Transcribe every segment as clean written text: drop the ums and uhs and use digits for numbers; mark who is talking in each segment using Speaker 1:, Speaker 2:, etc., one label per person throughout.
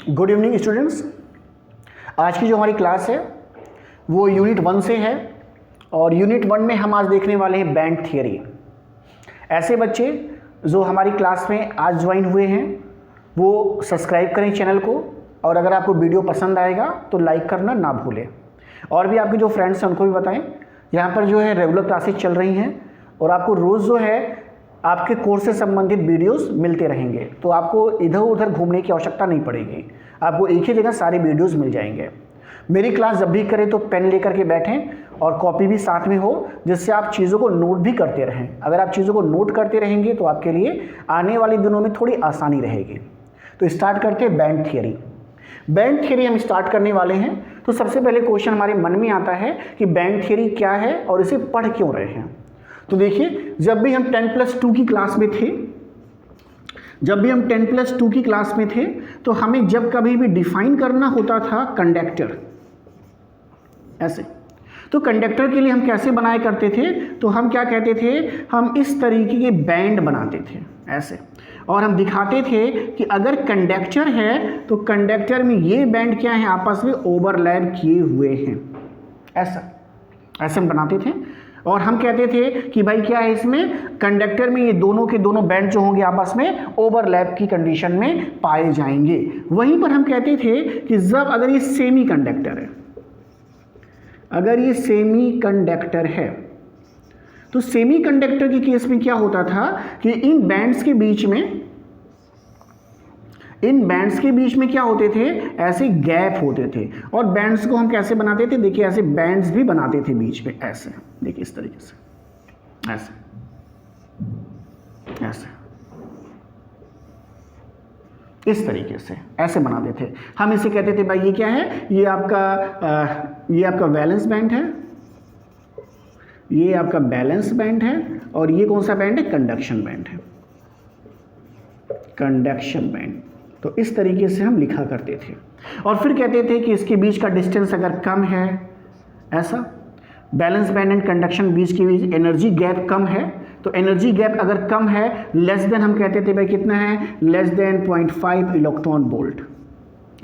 Speaker 1: Good evening students. आज की जो हमारी क्लास है वो यूनिट 1 से है और यूनिट 1 में हम आज देखने वाले हैं बैंड थियरी। ऐसे बच्चे जो हमारी क्लास में आज ज्वाइन हुए हैं वो सब्सक्राइब करें चैनल को, और अगर आपको वीडियो पसंद आएगा तो लाइक करना ना भूलें। और भी आपके जो फ्रेंड्स हैं उनको भी बताएं। यहाँ पर जो है रेगुलर क्लासेस चल रही हैं और आपको रोज़ जो है आपके कोर्स से संबंधित वीडियोस मिलते रहेंगे, तो आपको इधर उधर घूमने की आवश्यकता नहीं पड़ेगी। आपको एक ही जगह सारे वीडियोस मिल जाएंगे। मेरी क्लास जब भी करें तो पेन लेकर के बैठें और कॉपी भी साथ में हो, जिससे आप चीज़ों को नोट भी करते रहें। अगर आप चीज़ों को नोट करते रहेंगे तो आपके लिए आने वाले दिनों में थोड़ी आसानी रहेगी। तो स्टार्ट करते हैं बैंड थियरी। बैंड थियरी हम स्टार्ट करने वाले हैं। तो सबसे पहले क्वेश्चन हमारे मन में आता है कि बैंड थियरी क्या है और इसे पढ़ क्यों रहे हैं। तो देखिए, जब भी हम 10+2 की क्लास में थे, तो हमें जब कभी भी डिफाइन करना होता था कंडक्टर, ऐसे, तो कंडक्टर के लिए हम कैसे बनाया करते थे, तो हम क्या कहते थे, हम इस तरीके के बैंड बनाते थे ऐसे, और हम दिखाते थे कि अगर कंडक्टर है तो कंडक्टर में ये बैंड क्या है, आपस में ओवरलैप किए हुए हैं, ऐसे हम बनाते थे। और हम कहते थे कि भाई क्या है, इसमें कंडक्टर में ये दोनों के दोनों बैंड जो होंगे आपस में ओवरलैप की कंडीशन में पाए जाएंगे। वहीं पर हम कहते थे कि जब अगर ये सेमी कंडक्टर है, तो सेमी कंडक्टर के केस में क्या होता था कि इन बैंड्स के बीच में क्या होते थे, ऐसे गैप होते थे। और बैंड्स को हम कैसे बनाते थे, देखिए ऐसे बैंड्स भी बनाते थे बीच में, ऐसे, देखिए इस तरीके से, ऐसे इस तरीके से ऐसे बनाते थे। हम इसे कहते थे भाई ये क्या है, ये आपका वैलेंस बैंड है, ये आपका बैलेंस बैंड है, और ये कौन सा बैंड है, कंडक्शन बैंड। तो इस तरीके से हम लिखा करते थे। और फिर कहते थे कि इसके बीच का डिस्टेंस अगर कम है, ऐसा, बैलेंस बैंड एंड कंडक्शन बीच के बीच एनर्जी गैप कम है, तो एनर्जी गैप अगर कम है, लेस देन, हम कहते थे भाई कितना है, लेस देन 0.5 इलेक्ट्रॉन वोल्ट,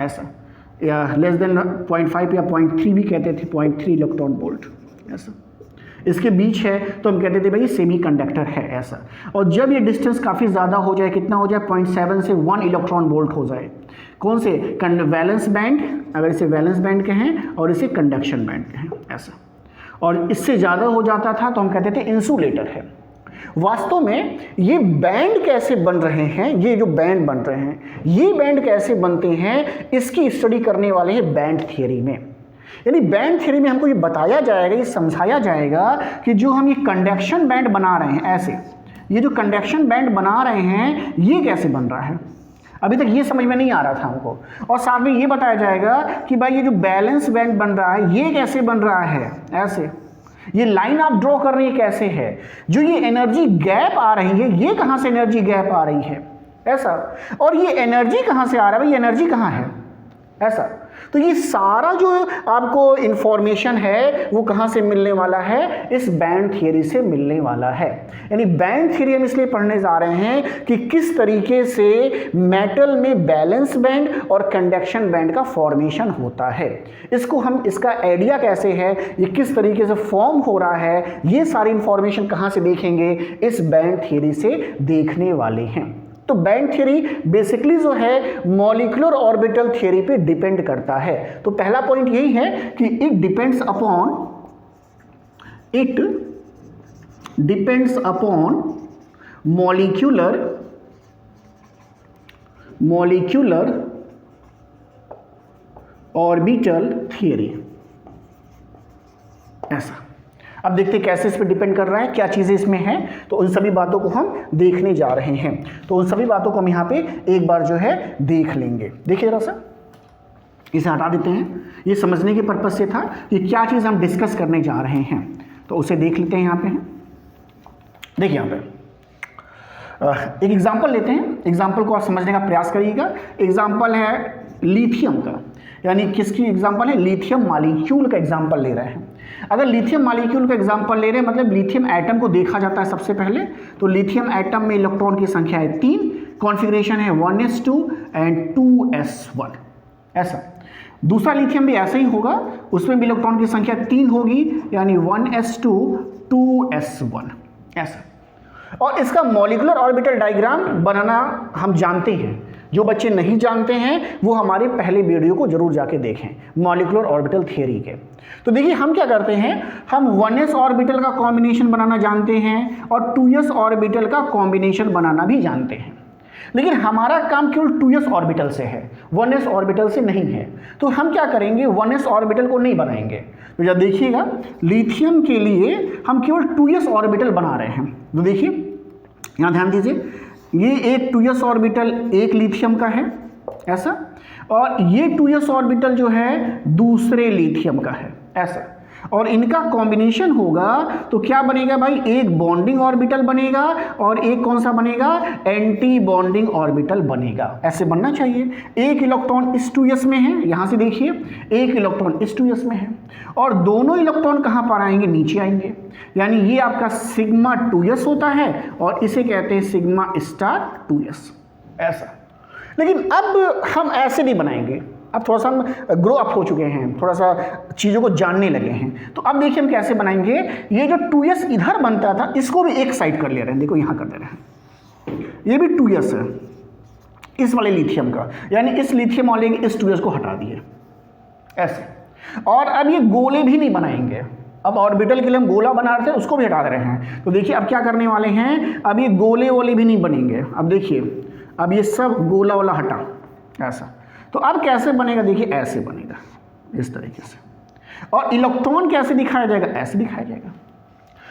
Speaker 1: ऐसा, या लेस देन 0.5 या 0.3 भी कहते थे, 0.3 इलेक्ट्रॉन वोल्ट, ऐसा। इसके बीच है तो हम कहते थे भाई सेमी कंडक्टर है, ऐसा। और जब ये डिस्टेंस काफ़ी ज़्यादा हो जाए, कितना हो जाए, 0.7 से 1 इलेक्ट्रॉन वोल्ट हो जाए, कौन से, वैलेंस बैंड, अगर इसे वैलेंस बैंड कहें और इसे कंडक्शन बैंड कहें, ऐसा। और इससे ज़्यादा हो जाता था तो हम कहते थे इंसुलेटर है। वास्तव में ये बैंड कैसे बन रहे हैं, ये जो बैंड बन रहे हैं, ये बैंड कैसे बनते हैं, इसकी स्टडी करने वाले हैं बैंड थियरी में। यानी बैंड थ्योरी में हमको ये बताया जाएगा, ये समझाया जाएगा कि जो हम ये कंडक्शन बैंड बना रहे हैं, ऐसे, ये जो कंडक्शन बैंड बना रहे हैं ये कैसे बन रहा है। अभी तक ये समझ में नहीं आ रहा था हमको। और साथ में ये बताया जाएगा कि भाई ये जो बैलेंस बैंड बन रहा है ये कैसे बन रहा है, ऐसे, ये लाइन आप ड्रॉ कर रही है कैसे है, जो ये एनर्जी गैप आ रही है ये कहाँ से एनर्जी गैप आ रही है, ऐसा, और ये एनर्जी कहाँ से आ रहा है, भाई एनर्जी कहाँ है, ऐसा। तो ये सारा जो आपको इंफॉर्मेशन है वो कहाँ से मिलने वाला है, इस बैंड थियरी से मिलने वाला है। यानी बैंड थियरी हम इसलिए पढ़ने जा रहे हैं कि किस तरीके से मेटल में बैलेंस बैंड और कंडक्शन बैंड का फॉर्मेशन होता है, इसको हम, इसका आइडिया कैसे है, ये किस तरीके से फॉर्म हो रहा है, ये सारी इंफॉर्मेशन कहाँ से देखेंगे, इस बैंड थियरी से देखने वाले हैं। तो बैंड थ्योरी बेसिकली जो है मॉलिक्यूलर ऑर्बिटल थ्योरी पे डिपेंड करता है। तो पहला पॉइंट यही है कि it depends upon molecular orbital theory, ऐसा। अब देखते हैं कैसे इस पर डिपेंड कर रहा है, क्या चीज़ें इसमें हैं, तो उन सभी बातों को हम देखने जा रहे हैं। तो उन सभी बातों को हम यहाँ पे एक बार जो है देख लेंगे। देखिए जरा सा, इसे हटा देते हैं, ये समझने के पर्पज से था कि क्या चीज़ हम डिस्कस करने जा रहे हैं, तो उसे देख लेते हैं। यहाँ पे देखिए, यहाँ पे एक एग्जाम्पल लेते हैं। एग्जाम्पल को आप समझने का प्रयास करिएगा। एग्जाम्पल है लिथियम का, यानी किसकी एग्जाम्पल है, लिथियम मॉलिक्यूल का एग्जाम्पल ले रहे हैं। अगर लिथियम मॉलिक्यूल का एग्जाम्पल ले रहे हैं, मतलब लिथियम एटम को देखा जाता है सबसे पहले। तो लिथियम एटम में इलेक्ट्रॉन की संख्या है 3, कॉन्फ़िगरेशन है 1s2 एंड 2s1। ऐसा। दूसरा लिथियम भी ऐसा ही होगा, उसमें भी इलेक्ट्रॉन की संख्या 3 होगी, यानी 1s2 2s1 ऐसा। और इसका मॉलिक्यूलर ऑर्बिटल डायग्राम बनाना हम जानते हैं, जो बच्चे नहीं जानते हैं वो हमारे पहले वीडियो को जरूर जाके देखें मॉलिक्यूलर ऑर्बिटल थियरी के। तो देखिए हम क्या करते हैं, हम 1s ऑर्बिटल का कॉम्बिनेशन बनाना जानते हैं और 2s ऑर्बिटल का कॉम्बिनेशन बनाना भी जानते हैं, लेकिन हमारा काम केवल 2s ऑर्बिटल से है, 1s ऑर्बिटल से नहीं है। तो हम क्या करेंगे, 1s ऑर्बिटल को नहीं बनाएंगे। तो जब देखिएगा लिथियम के लिए हम केवल 2s ऑर्बिटल बना रहे हैं। तो देखिए यहाँ ध्यान दीजिए, ये एक 2s ऑर्बिटल एक लिथियम का है ऐसा, और ये 2s ऑर्बिटल जो है दूसरे लिथियम का है ऐसा, और इनका कॉम्बिनेशन होगा तो क्या बनेगा भाई, एक बॉन्डिंग ऑर्बिटल बनेगा और एक कौन सा बनेगा, एंटी बॉन्डिंग ऑर्बिटल बनेगा। ऐसे बनना चाहिए। एक इलेक्ट्रॉन इस 2s में है, यहां से देखिए एक इलेक्ट्रॉन इस 2s में है, और दोनों इलेक्ट्रॉन कहां पर आएंगे, नीचे आएंगे, यानी ये आपका सिग्मा 2s होता है और इसे कहते हैं सिग्मा स्टार 2s ऐसा। लेकिन अब हम ऐसे नहीं बनाएंगे, अब थोड़ा सा हम ग्रो अप हो चुके हैं, थोड़ा सा चीज़ों को जानने लगे हैं। तो अब देखिए हम कैसे बनाएंगे, ये जो 2s इधर बनता था इसको भी एक साइड कर ले रहे हैं, देखो यहाँ कर दे रहे हैं, ये भी 2s है इस वाले लिथियम का, यानी इस लिथियम वाले इस 2s को हटा दिए ऐसे। और अब ये गोले भी नहीं बनाएंगे, अब ऑर्बिटल के लिए हम गोला बना रहे थे उसको भी हटा दे रहे हैं। तो देखिए अब क्या करने वाले हैं, अब ये गोले वोले भी नहीं बनेंगे। अब देखिए अब ये सब गोला वाला हटा ऐसा, तो अब कैसे बनेगा, देखिए ऐसे बनेगा इस तरीके से, और इलेक्ट्रॉन कैसे दिखाया जाएगा, ऐसे दिखाया जाएगा।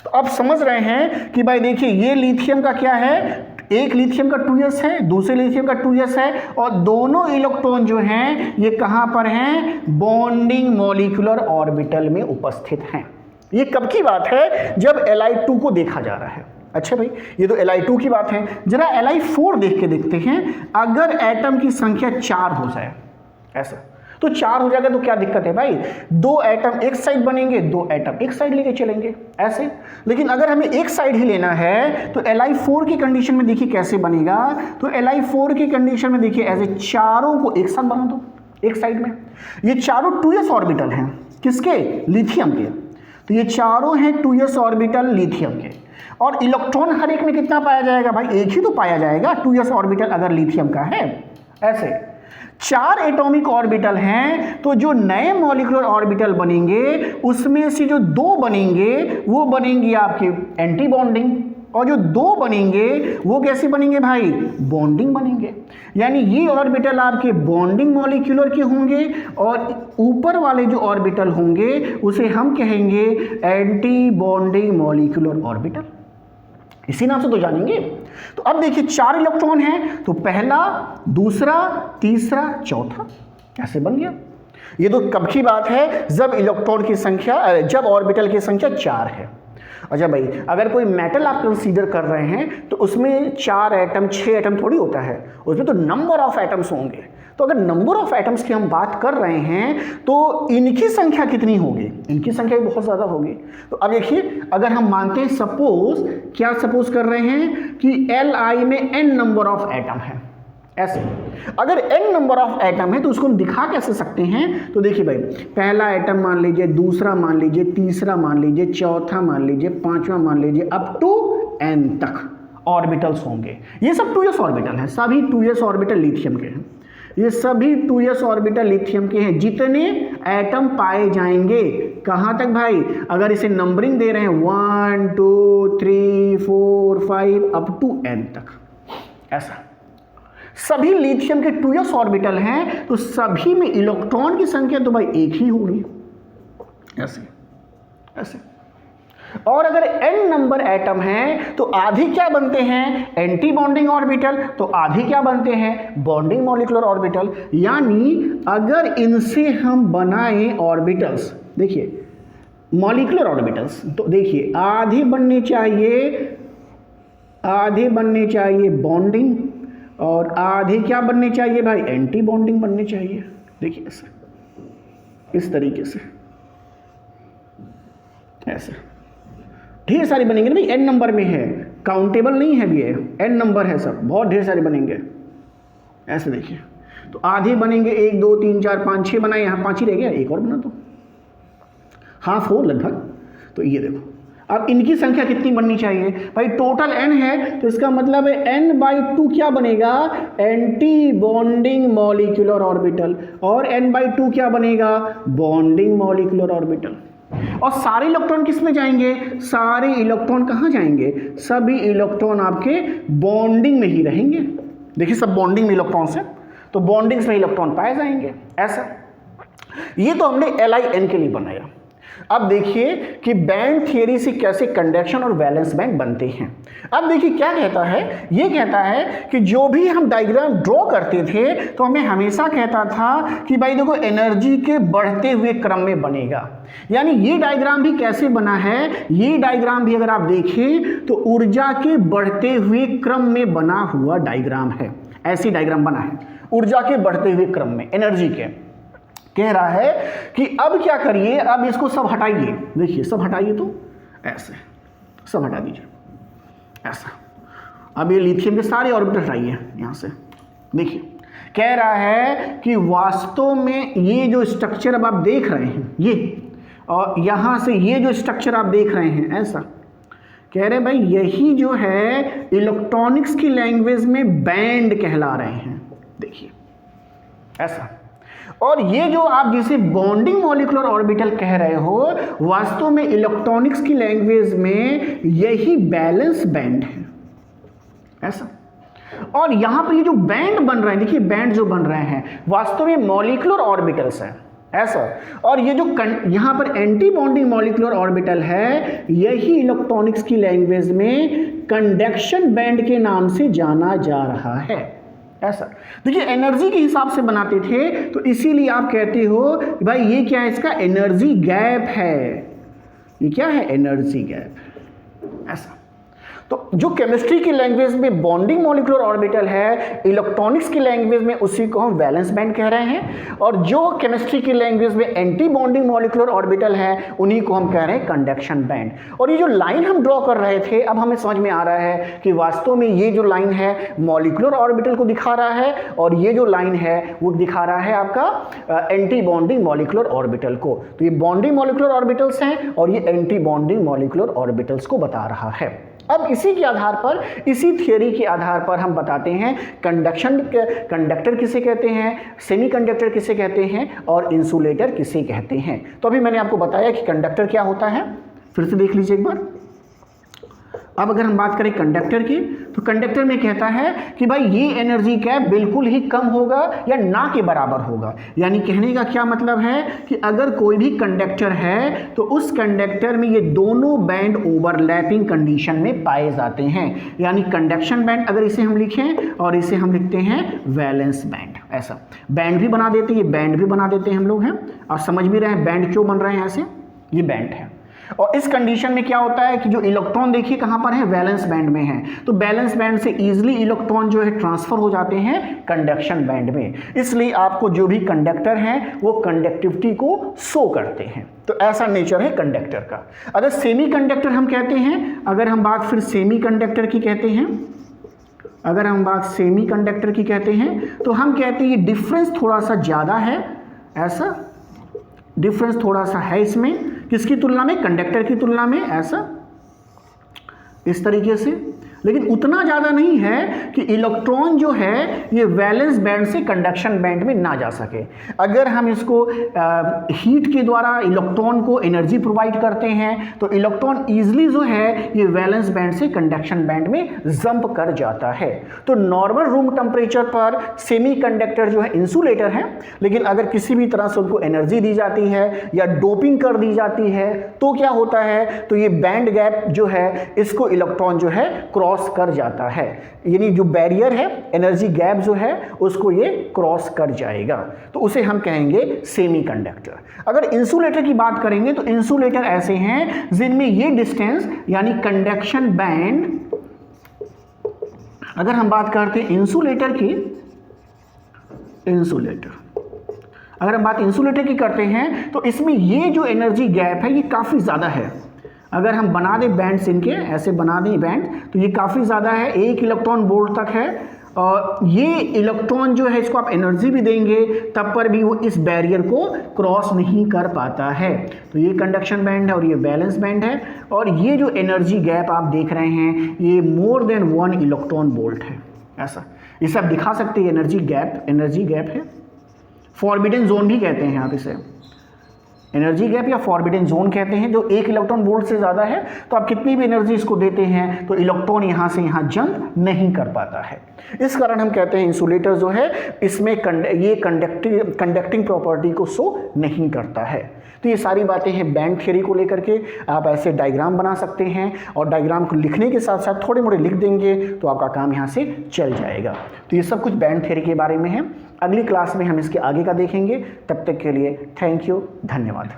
Speaker 1: तो अब समझ रहे हैं कि भाई देखिए ये लिथियम का क्या है, एक लिथियम का 2s है, दूसरे लिथियम का 2s है, और दोनों इलेक्ट्रॉन जो हैं ये कहां पर हैं, बॉन्डिंग मॉलिक्यूलर ऑर्बिटल में उपस्थित हैं। ये कब की बात है, जब Li2 को देखा जा रहा है। अच्छा भाई ये तो Li2 की बात है, जरा Li4 देख के देखते हैं। अगर एटम की संख्या 4 हो जाए ऐसा, तो 4 हो जाएगा तो क्या दिक्कत है भाई, 2 एटम एक साइड बनेंगे, 2 एटम एक साइड लेके चलेंगे ऐसे। लेकिन अगर हमें एक साइड ही लेना है तो Li4 की कंडीशन में देखिए कैसे बनेगा, तो Li4 की कंडीशन में देखिए ऐसे चारों को एक साथ बना दो एक साइड में। ये चारों 2s ऑर्बिटल हैं, किसके, लिथियम के। तो ये चारों हैं 2s ऑर्बिटल लिथियम के, और इलेक्ट्रॉन हर एक में कितना पाया जाएगा भाई, एक ही तो पाया जाएगा 2s ऑर्बिटल अगर लिथियम का है ऐसे। 4 एटॉमिक ऑर्बिटल हैं, तो जो नए मॉलिक्यूलर ऑर्बिटल बनेंगे उसमें से जो 2 बनेंगे वो बनेंगे आपके एंटी बॉन्डिंग, और जो 2 बनेंगे वो कैसे बनेंगे भाई, बॉन्डिंग बनेंगे। यानी ये ऑर्बिटल आपके बॉन्डिंग मॉलिक्यूलर के होंगे, और ऊपर वाले जो ऑर्बिटल होंगे उसे हम कहेंगे एंटी बॉन्डिंग मॉलिक्यूलर ऑर्बिटल, इसी नाम से तो जानेंगे। तो अब देखिए 4 इलेक्ट्रॉन हैं, तो पहला, दूसरा, तीसरा, चौथा ऐसे बन गया। ये तो कब की बात है, जब इलेक्ट्रॉन की संख्या, जब ऑर्बिटल की संख्या 4 है। अच्छा भाई अगर कोई मेटल आप कंसीडर कर रहे हैं तो उसमें 4 एटम 6 एटम थोड़ी होता है, उसमें तो नंबर ऑफ एटम्स होंगे। तो अगर नंबर ऑफ एटम्स की हम बात कर रहे हैं तो इनकी संख्या कितनी होगी, इनकी संख्या भी बहुत ज़्यादा होगी। तो अब देखिए अगर हम मानते हैं सपोज, क्या सपोज कर रहे हैं कि Li में n नंबर ऑफ एटम है ऐसे। अगर n नंबर ऑफ एटम है तो उसको हम दिखा कैसे सकते हैं, तो देखिए भाई पहला एटम मान लीजिए, दूसरा मान लीजिए, तीसरा मान लीजिए, चौथा मान लीजिए, पांचवा मान लीजिए, अप टू n तक ऑर्बिटल्स होंगे। ये सब 2s ऑर्बिटल हैं, सभी 2s ऑर्बिटल लिथियम के हैं, ये सभी 2s ऑर्बिटल लिथियम के हैं। जितने एटम पाए जाएंगे कहां तक भाई, अगर इसे नंबरिंग दे रहे हैं 1 2 3 4 5 अप टू n तक ऐसा। सभी लिथियम के 2s ऑर्बिटल हैं, तो सभी में इलेक्ट्रॉन की संख्या तो भाई एक ही होगी ऐसे ऐसे। और अगर n नंबर एटम हैं तो आधी क्या बनते हैं, एंटी बॉन्डिंग ऑर्बिटल, तो आधी क्या बनते हैं, बॉन्डिंग मॉलिक्यूलर ऑर्बिटल। यानी अगर इनसे हम बनाएं ऑर्बिटल्स, देखिए मॉलिक्यूलर ऑर्बिटल्स, तो देखिए आधी बननी चाहिए बॉन्डिंग, और आधे क्या बनने चाहिए भाई, एंटी बॉन्डिंग बनने चाहिए। देखिए ऐसे, इस तरीके से ऐसे ढेर सारी बनेंगे ना भाई, n नंबर में है, काउंटेबल नहीं है ये, n नंबर है सब, बहुत ढेर सारे बनेंगे ऐसे। देखिए तो आधे बनेंगे, 1 2 3 4 5 6 बनाए, यहाँ 5 ही रह गया, एक और बना दो, हाफ हो लगभग। तो ये देखो अब इनकी संख्या कितनी बननी चाहिए भाई, टोटल n है तो इसका मतलब है n/2 क्या बनेगा, एंटी बॉन्डिंग मॉलिक्यूलर ऑर्बिटल, और n/2 क्या बनेगा, बॉन्डिंग मॉलिक्यूलर ऑर्बिटल। और सारे इलेक्ट्रॉन किस में जाएंगे, सारे इलेक्ट्रॉन कहाँ जाएंगे, सभी इलेक्ट्रॉन आपके बॉन्डिंग में ही रहेंगे। देखिए सब बॉन्डिंग में इलेक्ट्रॉन्स हैं, तो बॉन्डिंग्स में इलेक्ट्रॉन पाए जाएंगे ऐसा। ये तो हमने LIN के लिए बनाया। अब देखिए कि बैंड थियरी से कैसे कंडक्शन और वैलेंस बैंड बनते हैं। अब देखिए क्या कहता है, ये कहता है कि जो भी हम डायग्राम ड्रॉ करते थे तो हमें हमेशा कहता था कि भाई देखो एनर्जी के बढ़ते हुए क्रम में बनेगा। यानी ये डायग्राम भी कैसे बना है, ये डायग्राम भी अगर आप देखें तो ऊर्जा के बढ़ते हुए क्रम में बना हुआ डायग्राम है। ऐसी डायग्राम बना है ऊर्जा के बढ़ते हुए क्रम में, एनर्जी के। कह रहा है कि अब क्या करिए, अब इसको सब हटाइए, देखिए सब हटाइए, तो ऐसे सब हटा दीजिए ऐसा। अब ये लिथियम के सारे ऑर्बिटल हटाइए यहाँ से। देखिए कह रहा है कि वास्तव में ये जो स्ट्रक्चर अब आप देख रहे हैं, ये और यहाँ से ये जो स्ट्रक्चर आप देख रहे हैं ऐसा, कह रहे भाई यही जो है इलेक्ट्रॉनिक्स की लैंग्वेज में बैंड कहला रहे हैं। देखिए ऐसा, और ये जो आप जिसे बॉन्डिंग मॉलिक्यूलर ऑर्बिटल कह रहे हो, वास्तव में इलेक्ट्रॉनिक्स की लैंग्वेज में यही बैलेंस बैंड है ऐसा। और यहां पर ये जो बैंड बन रहे हैं, देखिए बैंड जो बन रहे हैं वास्तव में मॉलिक्यूलर ऑर्बिटल्स हैं ऐसा। और ये जो यहां पर एंटी बॉन्डिंग मॉलिक्यूलर ऑर्बिटल है, यही इलेक्ट्रॉनिक्स की लैंग्वेज में कंडक्शन बैंड के नाम से जाना जा रहा है ऐसा। देखिए एनर्जी के हिसाब से बनाते थे, तो इसीलिए आप कहते हो भाई ये क्या है, इसका एनर्जी गैप है। ये क्या है, एनर्जी गैप ऐसा। तो जो केमिस्ट्री की लैंग्वेज में बॉन्डिंग मॉलिक्यूलर ऑर्बिटल है, इलेक्ट्रॉनिक्स की लैंग्वेज में उसी को हम वैलेंस बैंड कह रहे हैं, और जो केमिस्ट्री की लैंग्वेज में एंटी बॉन्डिंग मॉलिक्यूलर ऑर्बिटल है उन्हीं को हम कह रहे हैं कंडक्शन बैंड। और ये जो लाइन हम ड्रॉ कर रहे थे, अब हमें समझ में आ रहा है कि वास्तव में ये जो लाइन है मॉलिक्यूलर ऑर्बिटल को दिखा रहा है, और ये जो लाइन है वो दिखा रहा है आपका एंटी बॉन्डिंग मॉलिक्यूलर ऑर्बिटल को। तो ये बॉन्डिंग मॉलिक्यूलर ऑर्बिटल्स हैं और ये एंटी बॉन्डिंग मॉलिक्यूलर ऑर्बिटल्स को बता रहा है। अब इसी के आधार पर, इसी थियरी के आधार पर हम बताते हैं कंडक्टर किसे कहते हैं, सेमीकंडक्टर किसे कहते हैं, और इंसुलेटर किसे कहते हैं। तो अभी मैंने आपको बताया कि कंडक्टर क्या होता है, फिर से देख लीजिए एक बार। अब अगर हम बात करें कंडक्टर की, तो कंडक्टर में कहता है कि भाई ये एनर्जी गैप बिल्कुल ही कम होगा या ना के बराबर होगा। यानी कहने का क्या मतलब है कि अगर कोई भी कंडक्टर है तो उस कंडक्टर में ये दोनों बैंड ओवरलैपिंग कंडीशन में पाए जाते हैं। यानी कंडक्शन बैंड अगर इसे हम लिखें, और इसे हम लिखते हैं वैलेंस बैंड ऐसा। बैंड भी बना देते हैं, ये बैंड भी बना देते हैं हम लोग हैं, और समझ भी रहे हैं बैंड क्यों बन रहे हैं ऐसे, ये बैंड है। और इस कंडीशन में क्या होता है कि जो इलेक्ट्रॉन देखिए कहां पर है, वैलेंस बैंड में है, तो वैलेंस बैंड से इजीली इलेक्ट्रॉन जो है ट्रांसफर हो जाते हैं कंडक्शन बैंड में। इसलिए आपको जो भी कंडक्टर हैं वो कंडक्टिविटी को शो करते हैं। तो ऐसा नेचर है कंडक्टर का। अगर सेमी कंडक्टर हम कहते हैं, अगर हम बात फिर सेमी कंडक्टर की कहते हैं, अगर हम बात सेमी कंडक्टर की कहते हैं, तो हम कहते हैं ये डिफरेंस थोड़ा सा ज़्यादा है ऐसा, डिफरेंस थोड़ा सा है इसमें, किसकी तुलना में, कंडक्टर की तुलना में ऐसा, इस तरीके से। लेकिन उतना ज़्यादा नहीं है कि इलेक्ट्रॉन जो है ये वैलेंस बैंड से कंडक्शन बैंड में ना जा सके। अगर हम इसको हीट के द्वारा इलेक्ट्रॉन को एनर्जी प्रोवाइड करते हैं तो इलेक्ट्रॉन ईजिली जो है ये वैलेंस बैंड से कंडक्शन बैंड में जंप कर जाता है। तो नॉर्मल रूम टेम्परेचर पर सेमीकंडक्टर जो है इंसुलेटर है, लेकिन अगर किसी भी तरह से उनको एनर्जी दी जाती है या डोपिंग कर दी जाती है तो क्या होता है, तो ये बैंड गैप जो है इसको इलेक्ट्रॉन जो है क्रॉस कर जाता है। यानी जो बैरियर है, एनर्जी गैप जो है उसको ये क्रॉस कर जाएगा, तो उसे हम कहेंगे सेमीकंडक्टर। अगर इंसुलेटर की बात करेंगे तो इंसुलेटर ऐसे हैं जिनमें ये डिस्टेंस यानी कंडक्शन बैंड, अगर हम बात करते हैं इंसुलेटर की, अगर हम बात इंसुलेटर की करते हैं तो इसमें ये जो एनर्जी गैप है ये काफ़ी ज़्यादा है। अगर हम बना दें बैंड्स इनके, ऐसे बना दें बैंड, तो ये काफ़ी ज़्यादा है, 1 इलेक्ट्रॉन वोल्ट तक है। और ये इलेक्ट्रॉन जो है इसको आप एनर्जी भी देंगे तब पर भी वो इस बैरियर को क्रॉस नहीं कर पाता है। तो ये कंडक्शन बैंड है और ये बैलेंस बैंड है, और ये जो एनर्जी गैप आप देख रहे हैं ये मोर देन 1 इलेक्ट्रॉन वोल्ट है। ऐसा ये सब दिखा सकते हैं, एनर्जी गैप है। फॉरबिडन जोन भी कहते हैं आप इसे, एनर्जी गैप या फॉरबिडन जोन कहते हैं। जो 1 इलेक्ट्रॉन वोल्ट से ज़्यादा है तो आप कितनी भी एनर्जी इसको देते हैं तो इलेक्ट्रॉन यहाँ से यहाँ जंप नहीं कर पाता है। इस कारण हम कहते हैं इंसुलेटर जो है इसमें ये कंडक्टिंग प्रॉपर्टी को शो नहीं करता है। तो ये सारी बातें हैं बैंड थ्योरी को लेकर के। आप ऐसे डायग्राम बना सकते हैं और डायग्राम को लिखने के साथ साथ थोड़े मोड़े लिख देंगे तो आपका काम यहाँ से चल जाएगा। तो ये सब कुछ बैंड थ्योरी के बारे में है। अगली क्लास में हम इसके आगे का देखेंगे। तब तक के लिए थैंक यू, धन्यवाद।